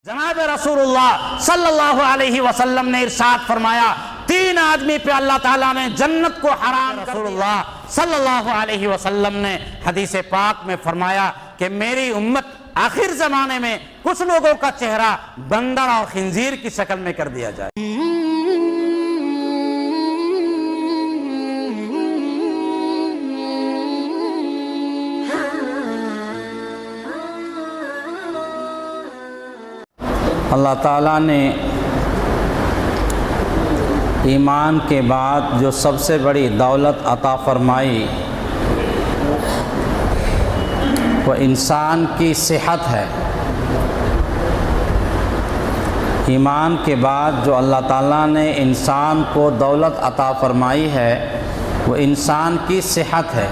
جناب رسول اللہ صلی اللہ علیہ وسلم نے ارشاد فرمایا، تین آدمی پہ اللہ تعالیٰ نے جنت کو حرام کر دیا۔ رسول اللہ صلی اللہ علیہ وسلم نے حدیث پاک میں فرمایا کہ میری امت آخر زمانے میں کچھ لوگوں کا چہرہ بندر اور خنزیر کی شکل میں کر دیا جائے۔ اللہ تعالیٰ نے ایمان کے بعد جو سب سے بڑی دولت عطا فرمائی وہ انسان کی صحت ہے۔ ایمان کے بعد جو اللہ تعالیٰ نے انسان کو دولت عطا فرمائی ہے وہ انسان کی صحت ہے۔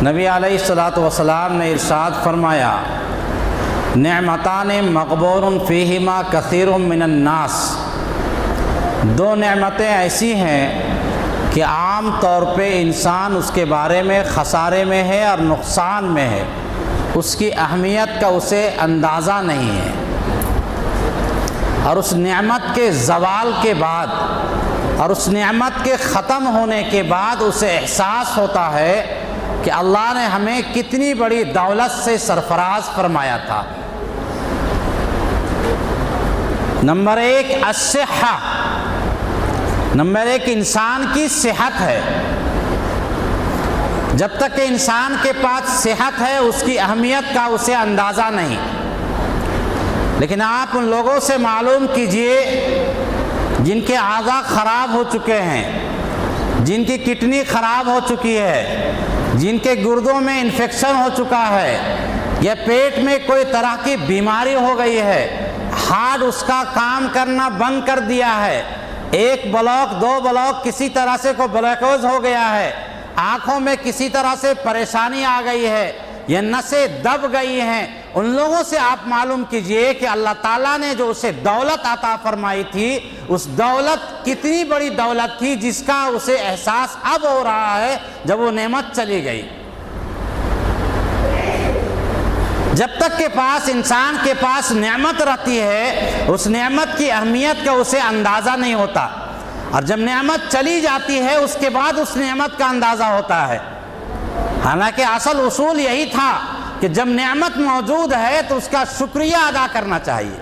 نبی علیہ الصلوۃ والسلام نے ارشاد فرمایا، نعمتان مغبون فیہما کثیر من الناس، دو نعمتیں ایسی ہیں کہ عام طور پہ انسان اس کے بارے میں خسارے میں ہے اور نقصان میں ہے، اس کی اہمیت کا اسے اندازہ نہیں ہے، اور اس نعمت کے زوال کے بعد اور اس نعمت کے ختم ہونے کے بعد اسے احساس ہوتا ہے کہ اللہ نے ہمیں کتنی بڑی دولت سے سرفراز فرمایا تھا۔ نمبر ایک الصحہ، نمبر ایک انسان کی صحت ہے۔ جب تک کہ انسان کے پاس صحت ہے اس کی اہمیت کا اسے اندازہ نہیں، لیکن آپ ان لوگوں سے معلوم کیجئے جن کے اعضاء خراب ہو چکے ہیں، جن کی کڈنی خراب ہو چکی ہے، جن کے گردوں میں انفیکشن ہو چکا ہے یا پیٹ میں کوئی طرح کی بیماری ہو گئی ہے، ہارٹ اس کا کام کرنا بند کر دیا ہے، ایک بلاک دو بلاک کسی طرح سے کوئی بلیکوز ہو گیا ہے، آنکھوں میں کسی طرح سے پریشانی آ گئی ہے، یہ نسیں دب گئی ہیں، ان لوگوں سے آپ معلوم کیجئے کہ اللہ تعالیٰ نے جو اسے دولت عطا فرمائی تھی اس دولت کتنی بڑی دولت تھی جس کا اسے احساس اب ہو رہا ہے جب وہ نعمت چلی گئی۔ جب تک کے پاس انسان کے پاس نعمت رہتی ہے اس نعمت کی اہمیت کا اسے اندازہ نہیں ہوتا، اور جب نعمت چلی جاتی ہے اس کے بعد اس نعمت کا اندازہ ہوتا ہے۔ حالانکہ اصل اصول یہی تھا کہ جب نعمت موجود ہے تو اس کا شکریہ ادا کرنا چاہیے،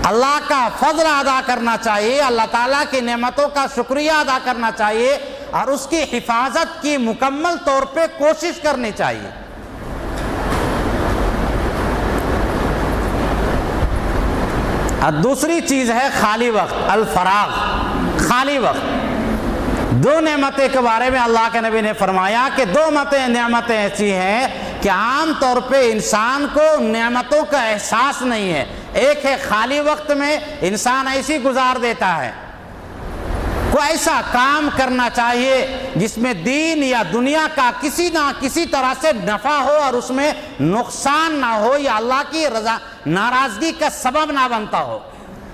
اللہ کا فضل ادا کرنا چاہیے، اللہ تعالیٰ کی نعمتوں کا شکریہ ادا کرنا چاہیے اور اس کی حفاظت کی مکمل طور پہ کوشش کرنی چاہیے۔ اور دوسری چیز ہے خالی وقت، الفراغ، خالی وقت۔ دو نعمتیں کے بارے میں اللہ کے نبی نے فرمایا کہ دو نعمتیں ایسی ہیں کہ عام طور پہ انسان کو نعمتوں کا احساس نہیں ہے۔ ایک ہے خالی وقت میں انسان ایسی گزار دیتا ہے، کوئی ایسا کام کرنا چاہیے جس میں دین یا دنیا کا کسی نہ کسی طرح سے نفع ہو اور اس میں نقصان نہ ہو یا اللہ کی ناراضگی کا سبب نہ بنتا ہو،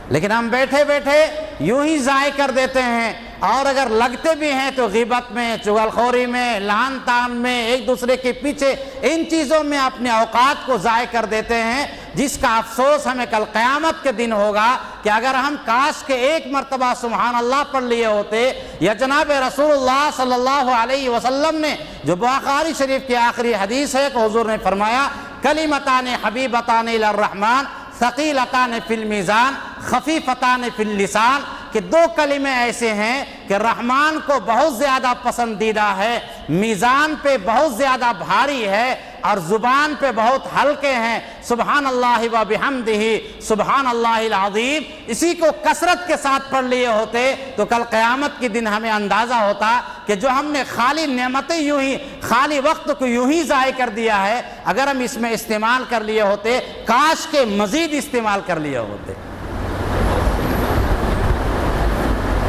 لیکن ہم بیٹھے بیٹھے یوں ہی ضائع کر دیتے ہیں، اور اگر لگتے بھی ہیں تو غیبت میں، چغلخوری میں، لعن طعن میں، ایک دوسرے کے پیچھے ان چیزوں میں اپنے اوقات کو ضائع کر دیتے ہیں، جس کا افسوس ہمیں کل قیامت کے دن ہوگا کہ اگر ہم کاش کے ایک مرتبہ سبحان اللہ پڑھ لیے ہوتے، یا جناب رسول اللہ صلی اللہ علیہ وسلم نے جو بخاری شریف کی آخری حدیث ہے کہ حضور نے فرمایا، کلمتان حبیبتان الی الرحمن ثقیلتان فی المیزان خفیفتان فی اللسان، کہ دو کلمے ایسے ہیں کہ رحمان کو بہت زیادہ پسندیدہ ہے، میزان پہ بہت زیادہ بھاری ہے اور زبان پہ بہت ہلکے ہیں، سبحان اللہ و بحمدہ سبحان اللہ العظیم۔ اسی کو کثرت کے ساتھ پڑھ لیے ہوتے تو کل قیامت کے دن ہمیں اندازہ ہوتا کہ جو ہم نے خالی نعمتیں یوں ہی خالی وقت کو یوں ہی ضائع کر دیا ہے، اگر ہم اس میں استعمال کر لیے ہوتے کاش کے مزید استعمال کر لیے ہوتے۔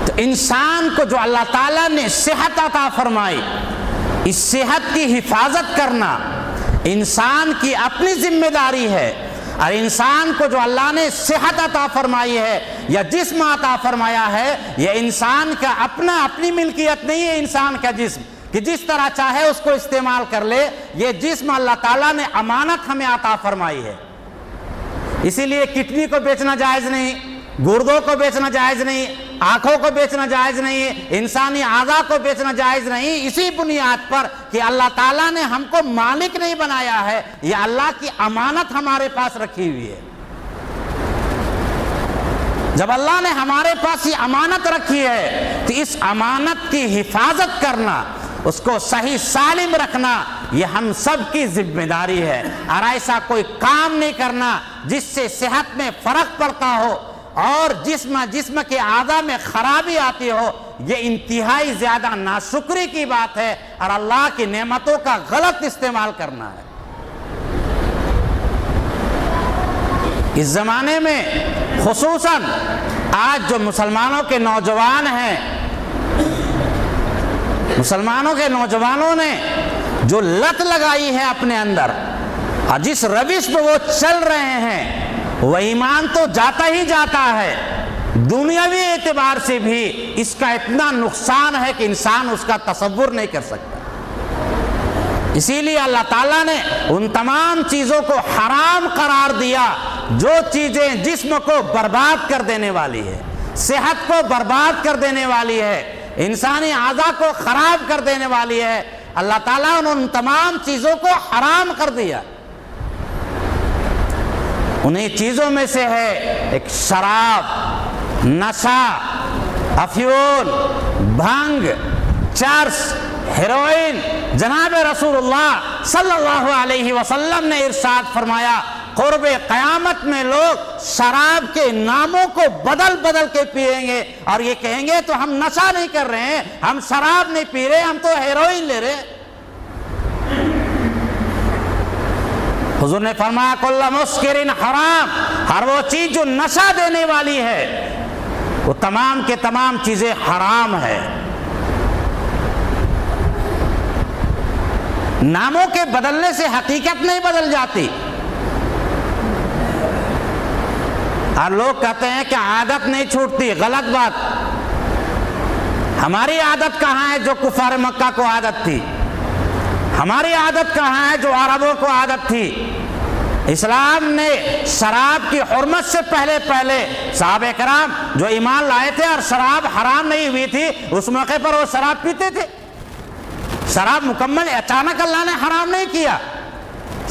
تو انسان کو جو اللہ تعالیٰ نے صحت عطا فرمائی، اس صحت کی حفاظت کرنا انسان کی اپنی ذمہ داری ہے، اور انسان کو جو اللہ نے صحت عطا فرمائی ہے یا جسم عطا فرمایا ہے یہ انسان کا اپنی ملکیت نہیں ہے۔ انسان کا جسم کہ جس طرح چاہے اس کو استعمال کر لے، یہ جسم اللہ تعالیٰ نے امانت ہمیں عطا فرمائی ہے۔ اسی لیے کڈنی کو بیچنا جائز نہیں، گردوں کو بیچنا جائز نہیں، آنکھوں کو بیچنا جائز نہیں، انسانی اعضاء کو بیچنا جائز نہیں، اسی بنیاد پر کہ اللہ تعالیٰ نے ہم کو مالک نہیں بنایا ہے، یہ اللہ کی امانت ہمارے پاس رکھی ہوئی ہے۔ جب اللہ نے ہمارے پاس یہ امانت رکھی ہے تو اس امانت کی حفاظت کرنا، اس کو صحیح سالم رکھنا، یہ ہم سب کی ذمہ داری ہے، اور ایسا کوئی کام نہیں کرنا جس سے صحت میں فرق پڑتا ہو اور جسم کے اعضاء میں خرابی آتی ہو، یہ انتہائی زیادہ ناشکری کی بات ہے اور اللہ کی نعمتوں کا غلط استعمال کرنا ہے۔ اس زمانے میں خصوصاً آج جو مسلمانوں کے نوجوان ہیں، مسلمانوں کے نوجوانوں نے جو لت لگائی ہے اپنے اندر اور جس روش پہ وہ چل رہے ہیں، وہ ایمان تو جاتا ہی جاتا ہے، دنیاوی اعتبار سے بھی اس کا اتنا نقصان ہے کہ انسان اس کا تصور نہیں کر سکتا۔ اسی لیے اللہ تعالیٰ نے ان تمام چیزوں کو حرام قرار دیا جو چیزیں جسم کو برباد کر دینے والی ہے، صحت کو برباد کر دینے والی ہے، انسانی اعضاء کو خراب کر دینے والی ہے۔ اللہ تعالیٰ نے ان تمام چیزوں کو حرام کر دیا۔ انہیں چیزوں میں سے ہے ایک شراب، نشہ، افیون، بھنگ، چرس، ہیروئن۔ جناب رسول اللہ صلی اللہ علیہ وسلم نے ارشاد فرمایا، قرب قیامت میں لوگ شراب کے ناموں کو بدل بدل کے پئیں گے اور یہ کہیں گے تو ہم نشہ نہیں کر رہے ہیں، ہم شراب نہیں پی رہے، ہم تو ہیروئن لے رہے۔ حضور نے فرمایا کل مسکر حرام، ہر وہ چیز جو نشہ دینے والی ہے وہ تمام کے تمام چیزیں حرام ہے۔ ناموں کے بدلنے سے حقیقت نہیں بدل جاتی، اور لوگ کہتے ہیں کہ عادت نہیں چھوٹتی، غلط بات۔ ہماری عادت کہاں ہے جو کفار مکہ کو عادت تھی؟ ہماری عادت کہاں ہے جو عربوں کو عادت تھی؟ اسلام نے شراب کی حرمت سے پہلے صحابہ کرام جو ایمان لائے تھے اور شراب حرام نہیں ہوئی تھی، اس موقع پر وہ شراب پیتے تھے۔ شراب مکمل اچانک اللہ نے حرام نہیں کیا۔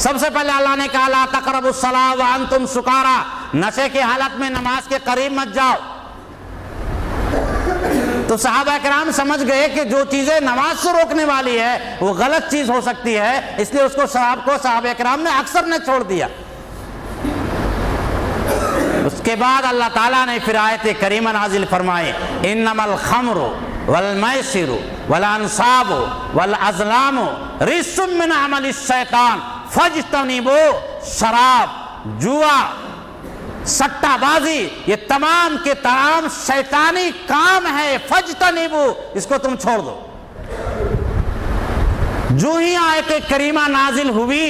سب سے پہلے اللہ نے کہا لا تقربوا الصلاۃ وانتم سکارا، نشے کی حالت میں نماز کے قریب مت جاؤ۔ تو صحابہ کرام سمجھ گئے کہ جو چیزیں نماز سے روکنے والی ہے وہ غلط چیز ہو سکتی ہے، اس لیے اس کو شراب کو صحابہ کرام نے اکثر نے چھوڑ دیا۔ اس کے بعد اللہ تعالیٰ نے پھر آیت کریمہ نازل فرمائے انما الخمر والمیسر والانصاب والازلام رجس من عمل الشیطان فاجتنبوا، شراب، جوا، سٹہ بازی، یہ تمام کے تمام شیطانی کام ہے، فاجتنبوا، اس کو تم چھوڑ دو۔ جو ہی آیت کریمہ نازل ہوئی،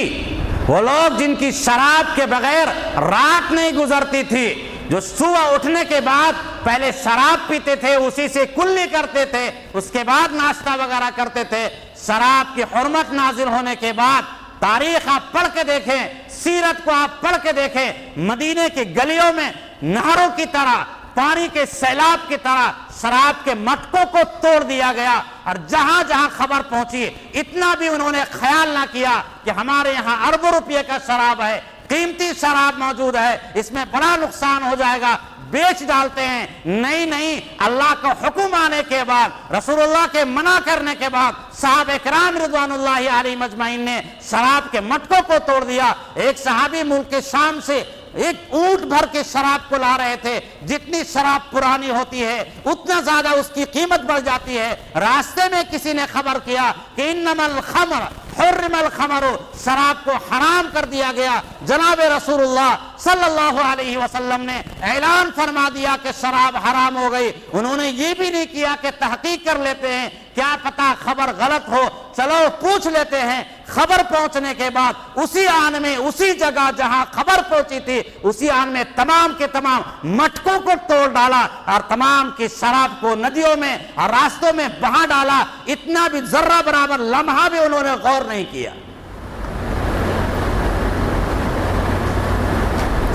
وہ لوگ جن کی شراب کے بغیر رات نہیں گزرتی تھی، جو صبح اٹھنے کے بعد پہلے شراب پیتے تھے، اسی سے کلی کرتے تھے، اس کے بعد ناشتہ وغیرہ کرتے تھے، شراب کی حرمت نازل ہونے کے بعد تاریخ آپ پڑھ کے دیکھیں، سیرت کو آپ پڑھ کے دیکھیں، مدینے کی گلیوں میں نہروں کی طرح، پانی کے سیلاب کی طرح شراب کے مٹکوں کو توڑ دیا گیا، اور جہاں جہاں خبر پہنچی اتنا بھی انہوں نے خیال نہ کیا کہ ہمارے یہاں اربوں روپے کا شراب ہے، قیمتی شراب موجود ہے، اس میں بڑا نقصان ہو جائے گا، بیچ ڈالتے ہیں۔ نہیں، اللہ کا حکم آنے کے بعد، رسول اللہ کے منع کرنے کے بعد صحابہ کرام رضوان اللہ علیہ مجمعین نے شراب کے مٹکوں کو توڑ دیا۔ ایک صحابی ملک کے شام سے ایک اونٹ بھر کے شراب کو لا رہے تھے، جتنی شراب پرانی ہوتی ہے اتنا زیادہ اس کی قیمت بڑھ جاتی ہے۔ راستے میں کسی نے خبر کیا کہ انما الخمر حرم الخمر، شراب کو حرام کر دیا گیا۔ جناب رسول اللہ صلی اللہ علیہ وسلم نے اعلان فرما دیا کہ شراب حرام ہو گئی۔ انہوں نے یہ بھی نہیں کیا کہ تحقیق کر لیتے ہیں، کیا پتا خبر غلط ہو، چلو پوچھ لیتے ہیں۔ خبر پہنچنے کے بعد اسی آن میں، اسی جگہ جہاں خبر پہنچی تھی، اسی آن میں تمام کے تمام مٹکوں کو توڑ ڈالا اور تمام کی شراب کو ندیوں میں اور راستوں میں بہا ڈالا۔ اتنا بھی ذرہ برابر لمحہ بھی انہوں نے غور نہیں کیا۔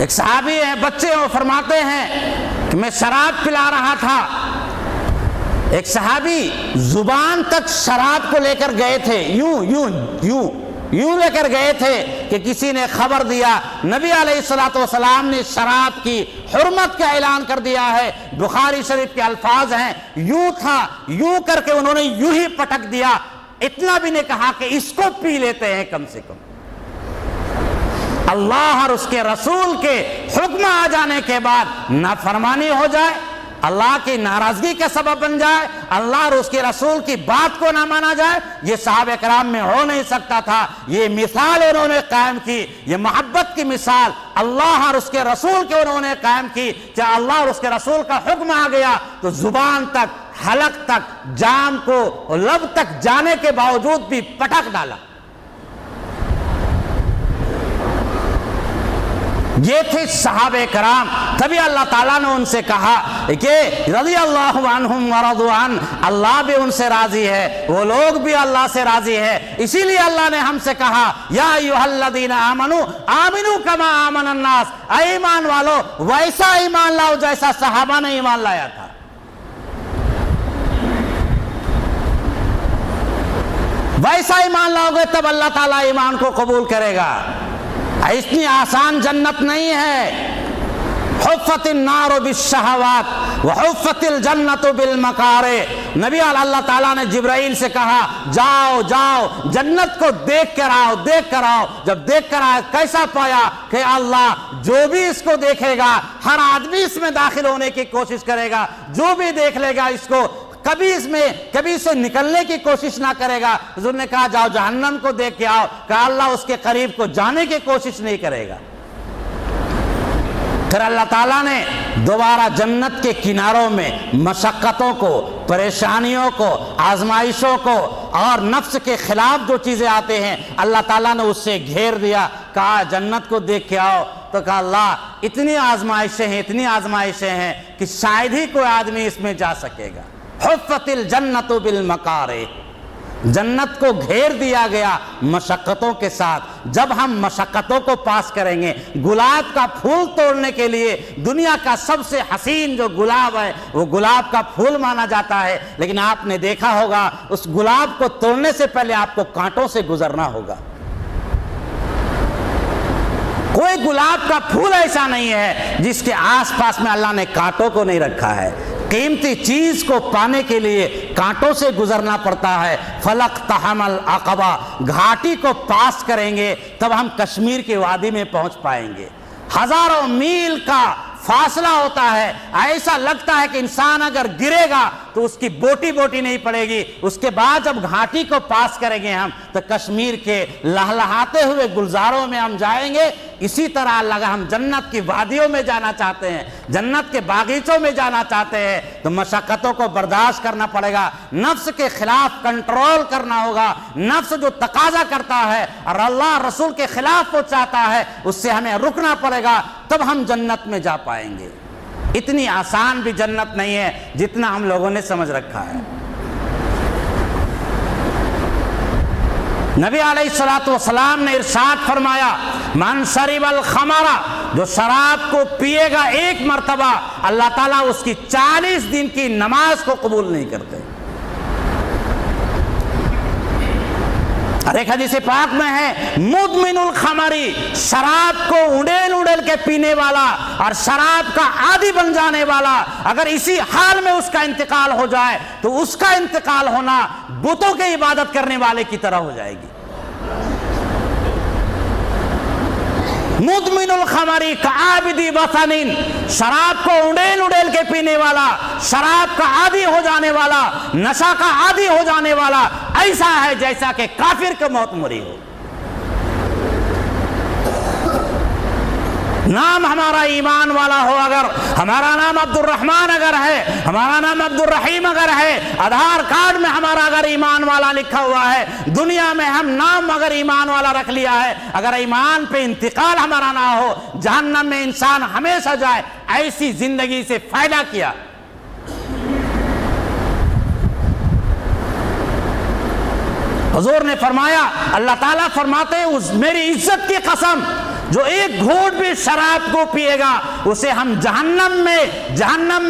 ایک صحابی ہے، بچے وہ فرماتے ہیں کہ میں شراب پلا رہا تھا، ایک صحابی زبان تک شراب کو لے کر گئے تھے، یوں لے کر گئے تھے کہ کسی نے خبر دیا نبی علیہ الصلوۃ والسلام نے شراب کی حرمت کا اعلان کر دیا ہے، بخاری شریف کے الفاظ ہیں، یوں تھا، یوں کر کے انہوں نے یوں ہی پٹک دیا، اتنا بھی نہیں کہا کہ اس کو پی لیتے ہیں، کم سے کم اللہ اور اس کے رسول کے حکم آ جانے کے بعد نافرمانی ہو جائے، اللہ کی ناراضگی کا سبب بن جائے، اللہ اور اس کے رسول کی بات کو نہ مانا جائے، یہ صحابہ کرام میں ہو نہیں سکتا تھا۔ یہ مثال انہوں نے قائم کی، یہ محبت کی مثال اللہ اور اس کے رسول کے انہوں نے قائم کی کہ اللہ اور اس کے رسول کا حکم آ گیا تو زبان تک، حلق تک، جام کو لب تک جانے کے باوجود بھی پٹک ڈالا۔ یہ تھے صحابہ کرام، تبھی اللہ تعالیٰ نے ان سے کہا کہ رضی اللہ عنہم ورضوا عنہ، اللہ بھی ان سے راضی ہے، وہ لوگ بھی اللہ سے راضی ہے۔ اسی لیے اللہ نے ہم سے کہا یا ایھا الذین آمنوا آمنوا کما آمن الناس، اے ایمان والو ویسا ایمان لاؤ جیسا صحابہ نے ایمان لایا تھا۔ ویسا ایمان لاؤ گے تب اللہ تعالیٰ ایمان کو قبول کرے گا۔ اتنی آسان جنت نہیں ہے۔ حفت النار بالشہوات وحفت الجنت بالمکارہ، نبی اللہ تعالیٰ نے جبرائیل سے کہا جاؤ جاؤ جنت کو دیکھ کر آؤ، دیکھ کر آؤ۔ جب دیکھ کر آئے کیسا پایا کہ اللہ جو بھی اس کو دیکھے گا، ہر آدمی اس میں داخل ہونے کی کوشش کرے گا، جو بھی دیکھ لے گا اس کو کبھی سے نکلنے کی کوشش نہ کرے گا۔ حضور نے کہا جاؤ جہنم کو دیکھ کے آؤ، کہ اللہ اس کے قریب کو جانے کی کوشش نہیں کرے گا۔ پھر اللہ تعالیٰ نے دوبارہ جنت کے کناروں میں مشقتوں کو، پریشانیوں کو، آزمائشوں کو اور نفس کے خلاف جو چیزیں آتے ہیں اللہ تعالیٰ نے اس سے گھیر دیا، کہا جنت کو دیکھ کے آؤ، تو کہا اللہ اتنی آزمائشیں ہیں کہ شاید ہی کوئی آدمی اس میں جا سکے گا۔ حفت الجنت بالمکارہ، جنت کو گھیر دیا گیا مشقتوں کے ساتھ۔ جب ہم مشقتوں کو پاس کریں گے، گلاب کا پھول توڑنے کے لیے دنیا کا سب سے حسین جو گلاب ہے وہ گلاب کا پھول مانا جاتا ہے، لیکن آپ نے دیکھا ہوگا اس گلاب کو توڑنے سے پہلے آپ کو کانٹوں سے گزرنا ہوگا۔ کوئی گلاب کا پھول ایسا نہیں ہے جس کے آس پاس میں اللہ نے کانٹوں کو نہیں رکھا ہے۔ قیمتی چیز کو پانے کے لیے کانٹوں سے گزرنا پڑتا ہے۔ فلق تحم العقبہ، گھاٹی کو پاس کریں گے تب ہم کشمیر کی وادی میں پہنچ پائیں گے۔ ہزاروں میل کا فاصلہ ہوتا ہے، ایسا لگتا ہے کہ انسان اگر گرے گا تو اس کی بوٹی نہیں پڑے گی۔ اس کے بعد جب گھاٹی کو پاس کریں گے ہم تو کشمیر کے لہلہاتے ہوئے گلزاروں میں ہم جائیں گے۔ اسی طرح اگر ہم جنت کی وادیوں میں جانا چاہتے ہیں، جنت کے باغیچوں میں جانا چاہتے ہیں تو مشقتوں کو برداشت کرنا پڑے گا، نفس کے خلاف کنٹرول کرنا ہوگا۔ نفس جو تقاضا کرتا ہے اور اللہ رسول کے خلاف وہ چاہتا ہے اس سے ہمیں رکنا پڑے گا، تب ہم جنت میں جا پائیں گے۔ اتنی آسان بھی جنت نہیں ہے جتنا ہم لوگوں نے سمجھ رکھا ہے۔ نبی علیہ الصلوۃ والسلام نے ارشاد فرمایا من شرب الخمر، جو شراب کو پیے گا ایک مرتبہ اللہ تعالیٰ اس کی 40 دن کی نماز کو قبول نہیں کرتے۔ اور ایک حدیث پاک میں ہے مدمن الخمری، شراب کو اڑیل کے پینے والا اور شراب کا عادی بن جانے والا، اگر اسی حال میں اس کا انتقال ہو جائے تو اس کا انتقال ہونا بتوں کی عبادت کرنے والے کی طرح ہو جائے گی۔ مدمن الخمری کعابد وطن، شراب کو اڑیل کے پینے والا، شراب کا عادی ہو جانے والا، نشہ کا عادی ہو جانے والا ایسا ہے جیسا کہ کافر کی موت مری ہو۔ نام ہمارا ایمان والا ہو، اگر ہمارا نام عبد الرحمن اگر ہے، ہمارا نام عبد الرحیم اگر ہے، آدھار کارڈ میں ہمارا اگر ایمان والا لکھا ہوا ہے، دنیا میں ہم نام اگر ایمان والا رکھ لیا ہے، اگر ایمان پہ انتقال ہمارا نہ ہو، جہنم میں انسان ہمیشہ جائے، ایسی زندگی سے فائدہ کیا۔ حضور نے فرمایا، اللہ تعالیٰ فرماتے ہیں میری عزت کی قسم جو ایک گھونٹ بھی شراب کو پیے گا اسے ہم جہنم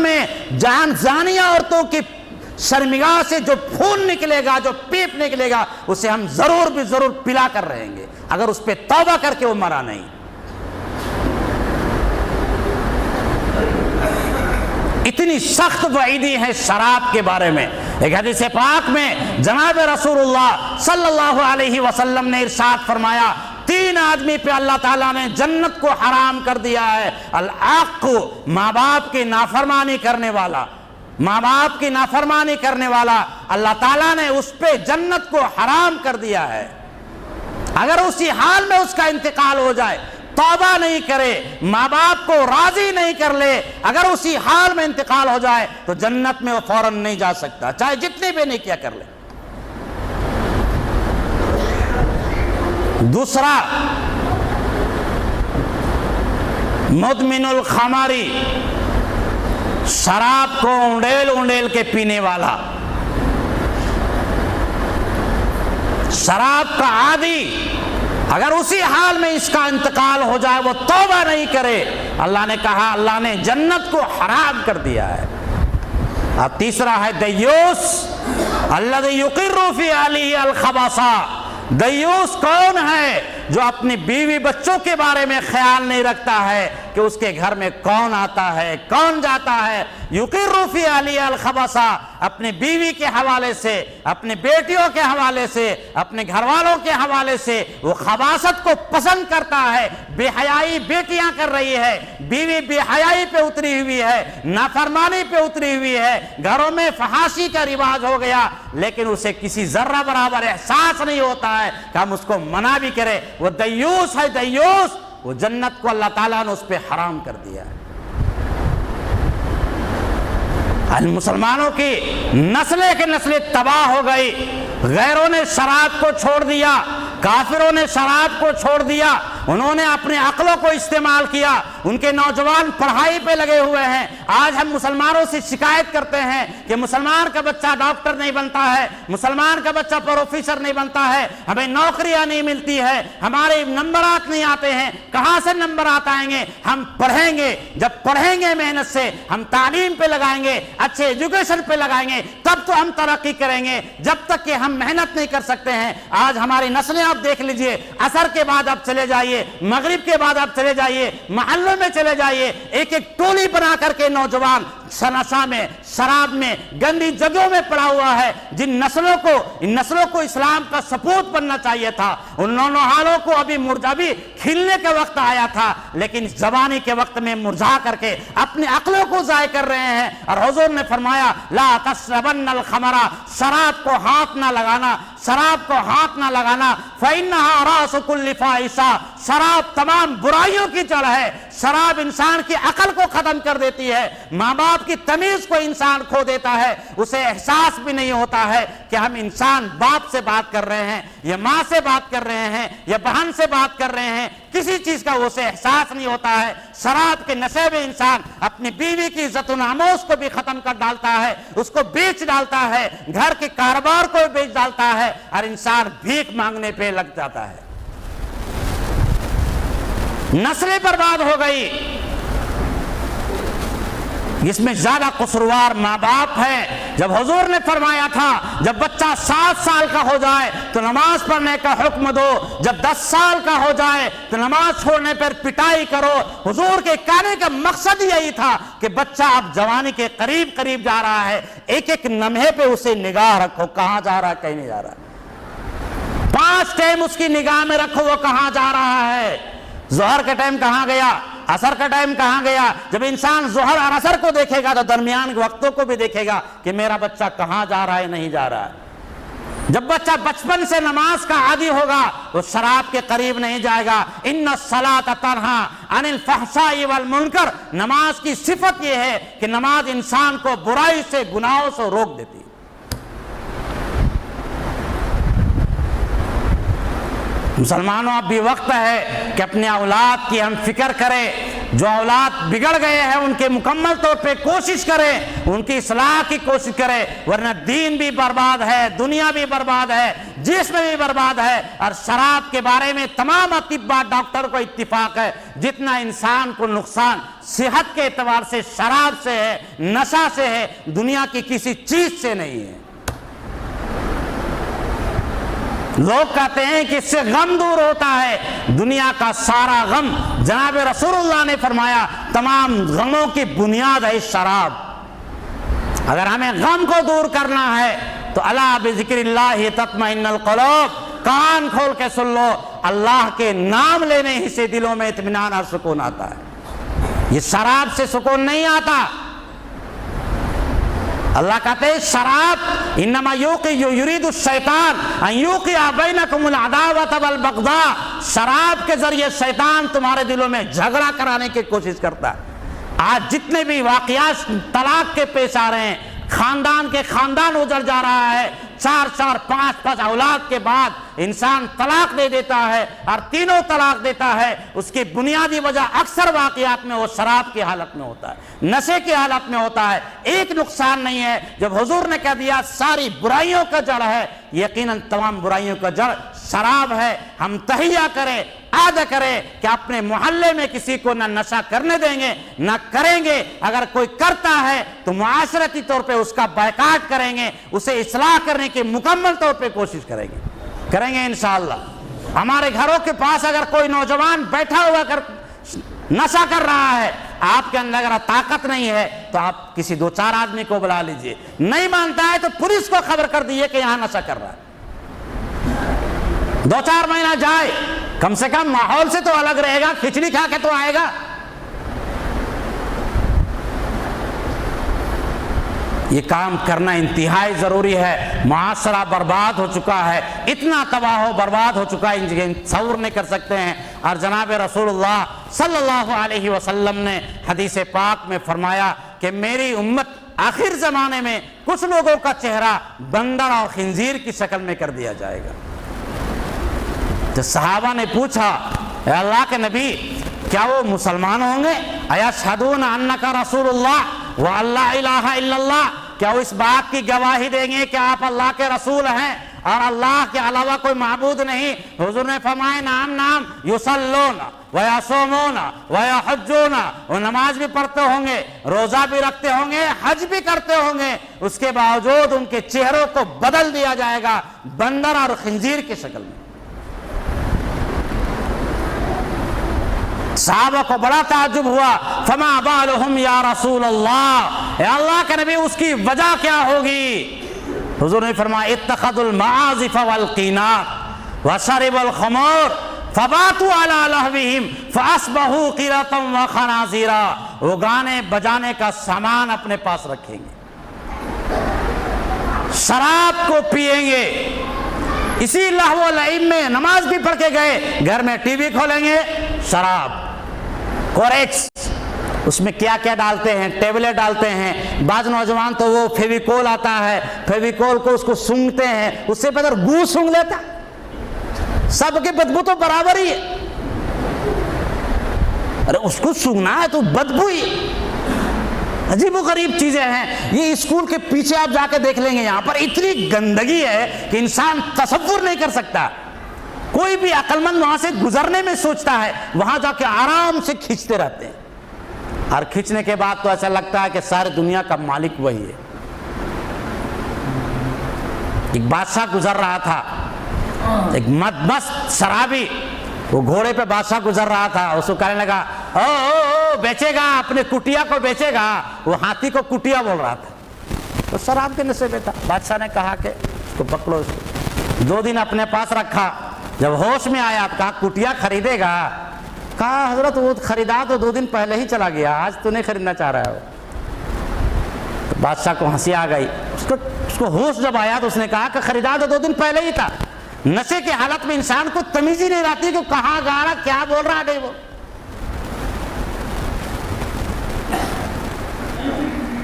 میں جہان زانیہ عورتوں کی شرمگاہ سے جو خون نکلے گا، جو پیپ نکلے گا، اسے ہم ضرور پلا کر رہیں گے اگر اس پہ توبہ کر کے وہ مرا نہیں۔ اتنی سخت وعیدی ہے شراب کے بارے میں۔ ایک حدیث پاک میں جناب رسول اللہ صلی اللہ علیہ وسلم نے ارشاد فرمایا، 3 آدمی پہ اللہ تعالیٰ نے جنت کو حرام کر دیا ہے۔ العاق، ماں باپ کی نافرمانی کرنے والا، ماں باپ کی نافرمانی کرنے والا، اللہ تعالیٰ نے اس پہ جنت کو حرام کر دیا ہے۔ اگر اسی حال میں اس کا انتقال ہو جائے، توبہ نہیں کرے، ماں باپ کو راضی نہیں کر لے، اگر اسی حال میں انتقال ہو جائے تو جنت میں وہ فوراً نہیں جا سکتا، چاہے جتنے بھی نہیں کیا کر لے۔ دوسرا، مدمن الخماری، شراب کو انڈیل کے پینے والا، شراب کا عادی، اگر اسی حال میں اس کا انتقال ہو جائے وہ توبہ نہیں کرے، اللہ نے کہا اللہ نے جنت کو حرام کر دیا ہے۔ اور تیسرا ہے دیوس، الذی یقر فی اہلہ الخبث۔ دیوس کون ہے؟ جو اپنی بیوی بچوں کے بارے میں خیال نہیں رکھتا ہے کہ اس کے گھر میں کون آتا ہے، کون جاتا ہے۔ یقر فی اہلہ الخبث، اپنی بیوی کے حوالے سے، اپنی بیٹیوں کے حوالے سے، اپنے گھر والوں کے حوالے سے وہ خباثت کو پسند کرتا ہے۔ بے حیائی بیٹیاں کر رہی ہے، بیوی بے حیائی پہ اتری ہوئی ہے، نافرمانی پہ اتری ہوئی ہے، گھروں میں فحاشی کا رواج ہو گیا، لیکن اسے کسی ذرہ برابر احساس نہیں ہوتا ہے کہ ہم اس کو منع بھی کریں۔ وہ دیوس ہے، دیوس، وہ جنت کو اللہ تعالیٰ نے اس پہ حرام کر دیا ہے۔ مسلمانوں کی نسلیں کے نسلیں تباہ ہو گئی، غیروں نے شراب کو چھوڑ دیا، کافروں نے شراب کو چھوڑ دیا، انہوں نے اپنے عقلوں کو استعمال کیا، ان کے نوجوان پڑھائی پہ لگے ہوئے ہیں۔ آج ہم مسلمانوں سے شکایت کرتے ہیں کہ مسلمان کا بچہ ڈاکٹر نہیں بنتا ہے، مسلمان کا بچہ پروفیسر نہیں بنتا ہے، ہمیں نوکریاں نہیں ملتی ہے، ہمارے نمبرات نہیں آتے ہیں۔ کہاں سے نمبرات آئیں گے؟ ہم پڑھیں گے، جب پڑھیں گے محنت سے، ہم تعلیم پہ لگائیں گے، اچھے ایجوکیشن پہ لگائیں گے، تب تو ہم ترقی کریں گے۔ جب تک کہ ہم محنت نہیں کر سکتے ہیں، آج ہماری نسلیں آپ دیکھ لیجئے، عصر کے بعد آپ چلے جائیے، مغرب کے بعد آپ چلے جائیے، محلوں میں چلے جائیے، ایک ایک ٹولی بنا کر کے نوجوان نشہ میں، شراب میں، گندی جگہوں میں پڑا ہوا ہے۔ ان نسلوں کو اسلام کا سپوت بننا چاہیے تھا، ان نونہالوں کو ابھی کھلنے کا وقت آیا تھا، لیکن جوانی کے وقت میں مرجھا کر کے اپنے عقلوں کو ضائع کر رہے ہیں۔ اور حضور نے فرمایا لا تشربن الخمر، شراب کو ہاتھ نہ لگانا، شراب کو ہاتھ نہ لگانا، فإنها رأس كل فاحشة، شراب تمام برائیوں کی جڑ ہے، شراب انسان کی عقل کو ختم کر دیتی ہے، ماں باپ کی تمیز کو انسان کھو دیتا ہے، اسے احساس بھی نہیں ہوتا ہے کہ ہم انسان باپ سے بات کر رہے ہیں یا ماں سے بات کر رہے ہیں یا بہن سے بات کر رہے ہیں، کسی چیز کا اسے احساس نہیں ہوتا ہے۔ شراب کے نشے میں انسان اپنی بیوی کی عزت و ناموس کو بھی ختم کر ڈالتا ہے، اس کو بیچ ڈالتا ہے، گھر کے کاروبار کو بھی بیچ ڈالتا ہے، اور انسان بھیک مانگنے پہ لگ جاتا ہے۔ نسلیں برباد ہو گئی۔ اس میں زیادہ قصوروار ماں باپ ہے۔ جب حضور نے فرمایا تھا جب بچہ 7 سال کا ہو جائے تو نماز پڑھنے کا حکم دو، جب 10 سال کا ہو جائے تو نماز چھوڑنے پر پٹائی کرو، حضور کے کہنے کا مقصد یہی تھا کہ بچہ اب جوانی کے قریب جا رہا ہے، ایک ایک لمحے پہ اسے نگاہ رکھو، کہاں جا رہا ہے، کہیں نہیں جا رہا ہے۔ 5 ٹائم اس کی نگاہ میں رکھو وہ کہاں جا رہا ہے، ظہر کا ٹائم کہاں گیا، عصر کا ٹائم کہاں گیا۔ جب انسان ظہر اور عصر کو دیکھے گا تو درمیان کے وقتوں کو بھی دیکھے گا کہ میرا بچہ کہاں جا رہا ہے، نہیں جا رہا ہے۔ جب بچہ بچپن سے نماز کا عادی ہوگا وہ شراب کے قریب نہیں جائے گا۔ ان الصلاۃ تنہی عن الفحشاء والمنکر، نماز کی صفت یہ ہے کہ نماز انسان کو برائی سے، گناہوں سے روک دیتی ہے۔ مسلمانوں اب بھی وقت ہے کہ اپنے اولاد کی ہم فکر کریں، جو اولاد بگڑ گئے ہیں ان کے مکمل طور پہ کوشش کرے، ان کی اصلاح کی کوشش کرے، ورنہ دین بھی برباد ہے، دنیا بھی برباد ہے، جسم بھی برباد ہے۔ اور شراب کے بارے میں تمام اطباء ڈاکٹر کو اتفاق ہے، جتنا انسان کو نقصان صحت کے اعتبار سے شراب سے ہے، نشہ سے ہے، دنیا کی کسی چیز سے نہیں ہے۔ لوگ کہتے ہیں کہ اس سے غم دور ہوتا ہے، دنیا کا سارا غم، جناب رسول اللہ نے فرمایا تمام غموں کی بنیاد ہے شراب۔ اگر ہمیں غم کو دور کرنا ہے تو الا بذکر اللہ تطمئن القلوب، کان کھول کے سن لو، اللہ کے نام لینے ہی سے دلوں میں اطمینان اور سکون آتا ہے، یہ شراب سے سکون نہیں آتا۔ اللہ کہتے ہیں شراب انما یرید الشیطان ان یوقع بینکم العداوۃ والبغضاء، شراب کے ذریعے شیطان تمہارے دلوں میں جھگڑا کرانے کی کوشش کرتا ہے۔ آج جتنے بھی واقعات طلاق کے پیش آ رہے ہیں، خاندان کے خاندان اجڑ جا رہا ہے، 4 5 اولاد کے بعد انسان طلاق دے دیتا ہے اور تینوں طلاق دیتا ہے، اس کی بنیادی وجہ اکثر واقعات میں وہ شراب کی حالت میں ہوتا ہے، نشے کی حالت میں ہوتا ہے۔ ایک نقصان نہیں ہے، جب حضور نے کہہ دیا ساری برائیوں کا جڑ ہے، یقیناً تمام برائیوں کا جڑ شراب ہے۔ ہم تہیہ کریں، عہد کریں کہ اپنے محلے میں کسی کو نہ نشہ کرنے دیں گے نہ کریں گے، اگر کوئی کرتا ہے تو معاشرتی طور پہ اس کا بائیکاٹ کریں گے، اسے اصلاح کرنے کی مکمل طور پہ کوشش کریں گے انشاءاللہ۔ ہمارے گھروں کے پاس اگر کوئی نوجوان بیٹھا ہوا نشہ کر رہا ہے، آپ کے اندر اگر طاقت نہیں ہے تو آپ کسی 2-4 آدمی کو بلا لیجئے، نہیں مانتا ہے تو پولیس کو خبر کر دیجئے کہ یہاں نشہ کر رہا ہے، 2-4 مہینہ جائے، کم سے کم ماحول سے تو الگ رہے گا، کھچڑی کھا کے تو آئے گا۔ یہ کام کرنا انتہائی ضروری ہے۔ معاشرہ برباد ہو چکا ہے، اتنا تباہ و برباد ہو چکا ہے جن تصور نہیں کر سکتے ہیں۔ اور جناب رسول اللہ صلی اللہ علیہ وسلم نے حدیث پاک میں فرمایا کہ میری امت آخر زمانے میں کچھ لوگوں کا چہرہ بندر اور خنزیر کی شکل میں کر دیا جائے گا۔ تو صحابہ نے پوچھا اے اللہ کے نبی کیا وہ مسلمان ہوں گے؟ ایشہدون انک رسول اللہ وَأَلَّا إِلَٰهَ إِلَّا اللَّهُ، کیا وہ اس بات کی گواہی دیں گے کہ آپ اللہ کے رسول ہیں اور اللہ کے علاوہ کوئی معبود نہیں؟ حضور نے فرمایا نعم نعم، یصلون ویصومون ویحجون، وہ نماز بھی پڑھتے ہوں گے، روزہ بھی رکھتے ہوں گے، حج بھی کرتے ہوں گے، اس کے باوجود ان کے چہروں کو بدل دیا جائے گا بندر اور خنزیر کی شکل میں۔ صحابہ کو بڑا تعجب ہوا، فما بالہم یا رسول اللہ، اے اللہ کے نبی اس کی وجہ کیا ہوگی؟ حضور نے فرمایا اتخذوا المعازف والقینات وشربوا الخمور فباتوا علی لہوہم فاصبحوا قردۃ وخنازیرا، وہ گانے بجانے کا سامان اپنے پاس رکھیں گے، شراب کو پیئیں گے، اسی لہو و لعب میں نماز بھی پڑھ کے گئے، گھر میں ٹی وی کھولیں گے، شراب، کوریکس، اس میں کیا کیا ڈالتے ہیں، ٹیبلٹ ڈالتے ہیں، بعض نوجوان تو وہ فیویکول آتا ہے، فیویکول کو اس کو سونگھتے ہیں، اس سے بدر گو سونگھ لیتا، سب کی بدبو تو برابر ہی ہے، ارے اس کو سونگھنا ہے تو بدبو ہی، عجیب و غریب چیزیں ہیں۔ یہ اسکول کے پیچھے آپ جا کے دیکھ لیں گے، یہاں پر اتنی گندگی ہے کہ انسان تصور نہیں کر سکتا۔ کوئی بھی عقل مند وہاں سے گزرنے میں سوچتا ہے، وہاں جا کے آرام سے کھینچتے رہتے ہیں، اور کھینچنے کے بعد تو ایسا لگتا ہے کہ ساری دنیا کا مالک وہی ہے۔ ایک بادشاہ گزر رہا تھا، ایک مست شرابی، وہ گھوڑے پہ بادشاہ گزر رہا تھا، اس کو کہنے لگا او بیچے گا، اپنے کٹیا کو بیچے گا، وہ ہاتھی کو کٹیا بول رہا تھا، تو شراب کے نشے میں تھا۔ بادشاہ نے کہا کہ اس کو پکڑو، اس کو 2 دن اپنے پاس رکھا، جب ہوش میں آیا کہا کٹیا خریدے گا؟ کہا حضرت وہ خریدا تو 2 دن پہلے ہی چلا گیا، آج تو نہیں خریدنا چاہ رہا ہے۔ بادشاہ کو ہنسی آ گئی، اس کو ہوش جب آیا تو اس نے کہا کہ خریدا تو 2 دن پہلے ہی تھا۔ نشے کی حالت میں انسان کو تمیز ہی نہیں رہتی کہ کہاں گا رہا، کیا بول رہا ہے وہ۔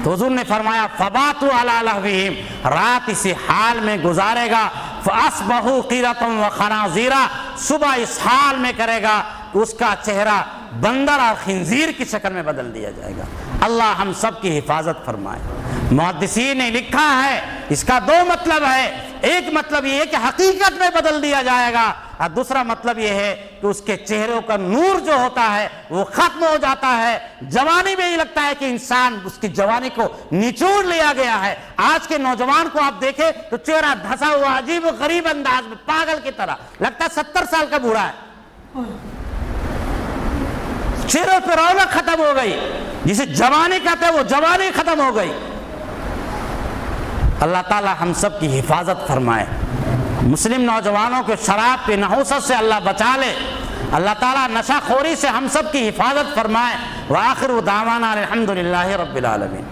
تو حضور نے فرمایا فباتوا علی لہوہم، رات اسی حال میں گزارے گا، فاصبحوا قردۃ وخنازیرا، صبح اس حال میں کرے گا، اس کا چہرہ بندر اور خنزیر کی شکل میں بدل دیا جائے گا۔ اللہ ہم سب کی حفاظت فرمائے۔ محدثین نے لکھا ہے اس کا دو مطلب ہے، ایک مطلب یہ ہے کہ حقیقت میں بدل دیا جائے گا، اور دوسرا مطلب یہ ہے کہ اس کے چہروں کا نور جو ہوتا ہے وہ ختم ہو جاتا ہے۔ جوانی میں یہ لگتا ہے کہ انسان اس کی جوانی کو نچوڑ لیا گیا ہے۔ آج کے نوجوان کو آپ دیکھیں تو چہرہ دھسا ہوا عجیب و غریب انداز میں پاگل کی طرح لگتا ہے 70 سال کا بوڑھا ہے، چہروں پہ رونق ختم ہو گئی، جسے جوانی کہتے ہیں وہ جوانی ختم ہو گئی۔ اللہ تعالی ہم سب کی حفاظت فرمائے۔ مسلم نوجوانوں کے شراب کی نحوست سے اللہ بچا لے۔ اللہ تعالی نشہ خوری سے ہم سب کی حفاظت فرمائے۔ وآخر دعوانا الحمدللہ رب العالمین۔